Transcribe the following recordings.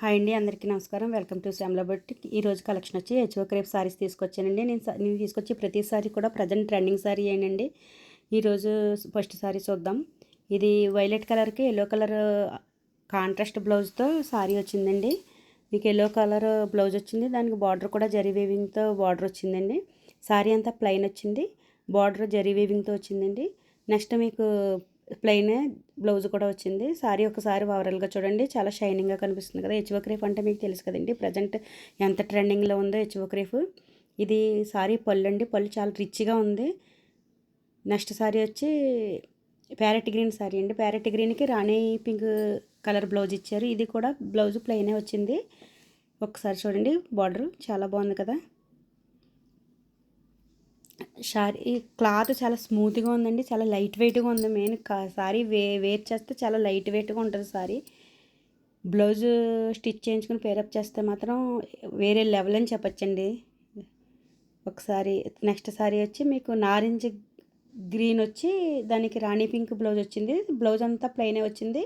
Hi అండి, అందరికీ నమస్కారం. Welcome to Shyamala boutique. ఈరోజు కలెక్షన్ వచ్చి హెచ్ఓ క్రేప్ సారీస్ తీసుకొచ్చానండి. నేను తీసుకొచ్చే ప్రతి సారీ కూడా ప్రజెంట్ ట్రెండింగ్ సారీ ఏనండి. ఈరోజు ఫస్ట్ సారీ చూద్దాం. ఇది వైలెట్ కలర్కి ఎల్లో కలర్ కాంట్రాస్ట్ బ్లౌజ్తో సారీ వచ్చిందండి. మీకు ఎల్లో కలర్ బ్లౌజ్ వచ్చింది, దానికి బార్డర్ కూడా జరీ వీవింగ్తో బార్డర్ వచ్చిందండి. సారీ అంతా ప్లెయిన్ వచ్చింది, బార్డర్ జరీ వీవింగ్తో వచ్చిందండి. నెక్స్ట్ మీకు ప్లెయిన్ బ్లౌజ్ కూడా వచ్చింది. సారీ ఒకసారి ఓవరాల్గా చూడండి, చాలా షైనింగ్గా కనిపిస్తుంది కదా. హెచ్ఓ క్రేప్ అంటే మీకు తెలుసు కదండి, ప్రజెంట్ ఎంత ట్రెండింగ్లో ఉందో హెచ్ఓ క్రేప్. ఇది సారీ పళ్ళు అండి, పళ్ళు చాలా రిచ్గా ఉంది. నెక్స్ట్ సారీ వచ్చి ప్యారెట్ గ్రీన్ సారీ అండి. ప్యారెట్ గ్రీన్కి రాణి పింక్ కలర్ బ్లౌజ్ ఇచ్చారు. ఇది కూడా బ్లౌజ్ ప్లెయినే వచ్చింది. ఒకసారి చూడండి, బార్డర్ చాలా బాగుంది కదా. ఈ క్లాత్ చాలా స్మూత్గా ఉందండి, చాలా లైట్ వెయిట్గా ఉంది. మెయిన్ సారీ వేర్ చేస్తే చాలా లైట్ వెయిట్గా ఉంటుంది సారీ. బ్లౌజ్ స్టిచ్ చేయించుకుని పేరప్ చేస్తే మాత్రం వేరే లెవెల్ అని చెప్పచ్చండి. ఒకసారి నెక్స్ట్ సారీ వచ్చి మీకు నారింజ గ్రీన్ వచ్చి దానికి రాణి పింక్ బ్లౌజ్ వచ్చింది. బ్లౌజ్ అంతా ప్లెయినే వచ్చింది,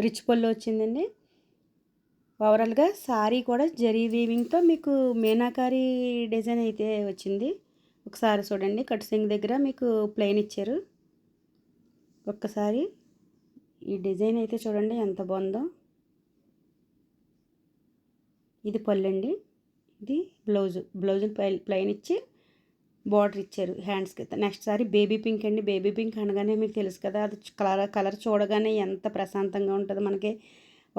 రిచ్ పళ్ళు వచ్చిందండి. ఓవరాల్గా సారీ కూడా జరీ వీవింగ్తో మీకు మీనాకారి డిజైన్ అయితే వచ్చింది. ఒకసారి చూడండి, కట్సింగ్ దగ్గర మీకు ప్లెయిన్ ఇచ్చారు. ఒక్కసారి ఈ డిజైన్ అయితే చూడండి ఎంత బాగుందో. ఇది పళ్ళు అండి, ఇది బ్లౌజ్ ప్లెయిన్ ఇచ్చి బార్డర్ ఇచ్చారు హ్యాండ్స్కి. నెక్స్ట్ సారీ బేబీ పింక్ అండి. బేబీ పింక్ అనగానే మీకు తెలుసు కదా, అది కలర్ చూడగానే ఎంత ప్రశాంతంగా ఉంటుందో మనకి.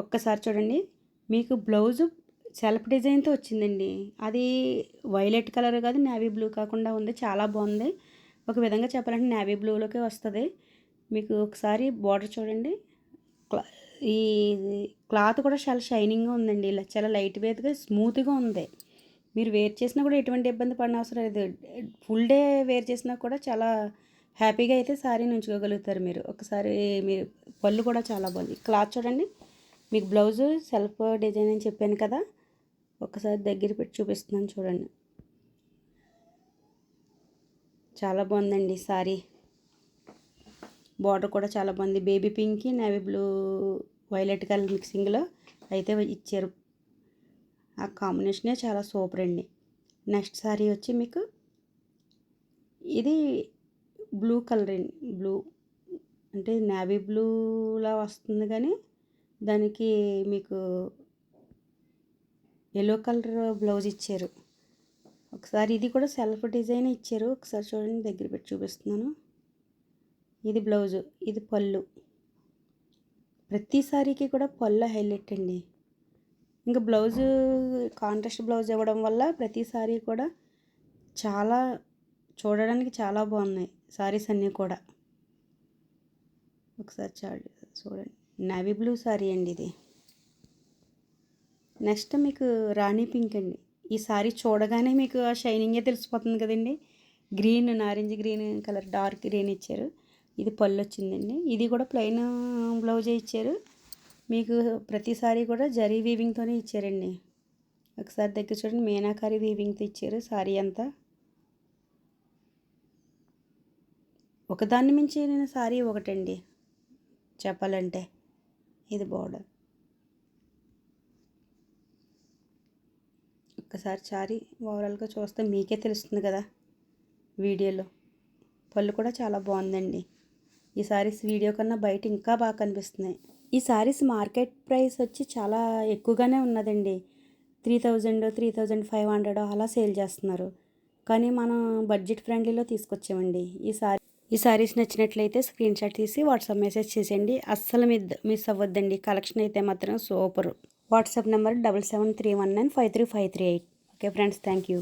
ఒక్కసారి చూడండి, మీకు బ్లౌజు సెల్ఫ్ డిజైన్తో వచ్చిందండి. అది వైలెట్ కలర్ కాదు, నేవీ బ్లూ కాకుండా ఉంది, చాలా బాగుంది. ఒక విధంగా చెప్పాలంటే నేవీ బ్లూలోకే వస్తుంది. మీకు ఒకసారి బార్డర్ చూడండి. ఈ క్లాత్ కూడా చాలా షైనింగ్గా ఉందండి, ఇలా చాలా లైట్ వెయిట్గా స్మూత్గా ఉంది. మీరు వేర్ చేసినా కూడా ఎటువంటి ఇబ్బంది పడిన అవసరం లేదు. ఫుల్ డే వేర్ చేసినా కూడా చాలా హ్యాపీగా అయితే సారీని ఉంచుకోగలుగుతారు మీరు. ఒకసారి మీరు పళ్ళు కూడా చాలా బాగుంది. క్లాత్ చూడండి, మీకు బ్లౌజు సెల్ఫ్ డిజైన్ అని చెప్పాను కదా, ఒకసారి దగ్గర పెట్టి చూపిస్తున్నాను చూడండి. చాలా బాగుందండి సారీ. బార్డర్ కూడా చాలా బాగుంది. బేబీ పింక్కి నేవీ బ్లూ వైలెట్ కలర్ మిక్సింగ్లో అయితే ఇచ్చారు. ఆ కాంబినేషనే చాలా సూపర్ అండి. నెక్స్ట్ సారీ వచ్చి మీకు ఇది బ్లూ కలర్ అండి. బ్లూ అంటే నేవీ బ్లూలా వస్తుంది, కానీ దానికి మీకు ఎల్లో కలర్ బ్లౌజ్ ఇచ్చారు. ఒకసారి ఇది కూడా సెల్ఫ్ డిజైన్ ఇచ్చారు. ఒకసారి చూడండి, దగ్గర పెట్టి చూపిస్తున్నాను. ఇది బ్లౌజు, ఇది పళ్ళు. ప్రతి సారీకి కూడా పళ్ళు హైలైట్ అండి. ఇంకా బ్లౌజు కాంట్రాస్ట్ బ్లౌజ్ ఇవ్వడం వల్ల ప్రతి సారీ కూడా చాలా చూడడానికి చాలా బాగున్నాయి సారీస్ అన్నీ కూడా. ఒకసారి చూడండి, నేవీ బ్లూ సారీ అండి ఇది. నెక్స్ట్ మీకు రాణి పింక్ అండి. ఈ సారీ చూడగానే మీకు ఆ షైనింగే తెలిసిపోతుంది కదండి. గ్రీన్, నారింజ గ్రీన్ కలర్ డార్క్ గ్రీన్ ఇచ్చారు. ఇది పళ్ళు వచ్చిందండి. ఇది కూడా ప్లెయిన్ బ్లౌజే ఇచ్చారు. మీకు ప్రతి సారీ కూడా జరీ వీవింగ్తోనే ఇచ్చారండి. ఒకసారి దగ్గర చూడండి, మీనాకారి వీవింగ్తో ఇచ్చారు సారీ అంతా. ఒకదాన్ని మించి నేను సారీ ఒకటండి చెప్పాలంటే. ఇది బార్డర్. ఒక్కసారి సారీ ఓవరాల్గా చూస్తే మీకే తెలుస్తుంది కదా వీడియోలో. పళ్ళు కూడా చాలా బాగుందండి. ఈ సారీస్ వీడియో కన్నా బయట ఇంకా బాగా కనిపిస్తున్నాయి. ఈ సారీస్ మార్కెట్ ప్రైస్ వచ్చి చాలా ఎక్కువగానే ఉన్నదండి. 3000, 3500 అలా సేల్ చేస్తున్నారు. కానీ మనం బడ్జెట్ ఫ్రెండ్లీలో తీసుకొచ్చామండి. ఈ సారీస్ నచ్చినట్లయితే స్క్రీన్ షాట్ తీసి వాట్సాప్ మెసేజ్ చేసేయండి. అస్సలు మిస్ అవ్వద్దండి. కలెక్షన్ అయితే మాత్రం super. WhatsApp number 7731953538. Okay friends, thank you.